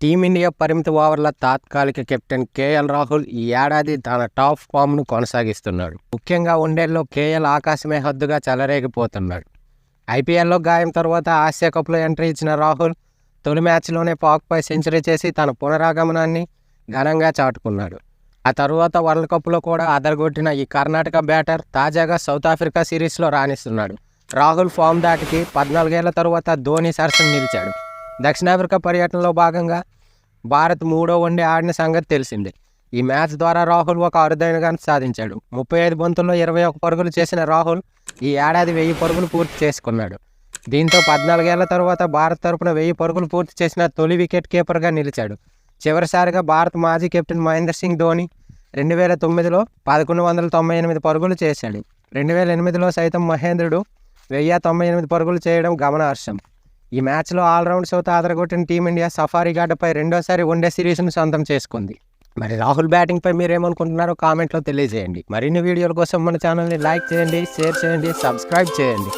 Team India పరిమిత ఓవర్ల తాత్కాలిక కెప్టెన్ కేఎల్ రాహుల్ ఈ ఏడాది తన టాప్ ఫామ్ను కొనసాగిస్తున్నాడు. ముఖ్యంగా వన్డేల్లో కేఎల్ ఆకాశమే హద్దుగా చెలరేగిపోతున్నాడు. ఐపీఎల్లో గాయం తర్వాత ఆసియా కప్లో ఎంట్రీ ఇచ్చిన రాహుల్ తొలి మ్యాచ్లోనే పాక్పై సెంచరీ చేసి తన పునరాగమనాన్ని ఘనంగా చాటుకున్నాడు. ఆ తరువాత వరల్డ్ కప్లో కూడా అదరగొట్టిన ఈ కర్ణాటక బ్యాటర్ తాజాగా సౌత్ ఆఫ్రికా సిరీస్లో రాణిస్తున్నాడు. రాహుల్ ఫామ్ దాటికి 14 ఏళ్ల తరువాత ధోని సరసన నిలిచాడు. దక్షిణాఫ్రికా పర్యటనలో భాగంగా భారత్ 3వ వన్డే ఆడిన సంగతి తెలిసిందే. ఈ మ్యాచ్ ద్వారా రాహుల్ ఒక అరుదైన గన్ సాధించాడు. 35 బంతుల్లో 21 పరుగులు చేసిన రాహుల్ ఈ ఏడాది 1000 పరుగులు పూర్తి చేసుకున్నాడు. దీంతో 14 ఏళ్ల తరువాత భారత్ తరపున 1000 పరుగులు పూర్తి చేసిన తొలి వికెట్ కీపర్గా నిలిచాడు. చివరిసారిగా భారత మాజీ కెప్టెన్ మహేంద్ర సింగ్ ధోని 2009లో 1198 పరుగులు చేశాడు. 2008లో సైతం మహేంద్రుడు 1098 పరుగులు చేయడం గమనార్హం. ఈ మ్యాచ్లో ఆల్రౌండ్ షోతో అదరగొట్టిన టీమిండియా సఫారీ గడ్డపై రెండోసారి వన్డే సిరీస్ను సొంతం చేసుకుంది. మరి రాహుల్ బ్యాటింగ్పై మీరేమనుకుంటున్నారో కామెంట్లో తెలియజేయండి. మరిన్ని వీడియోల కోసం మన ఛానల్ని లైక్ చేయండి, షేర్ చేయండి, సబ్స్క్రైబ్ చేయండి.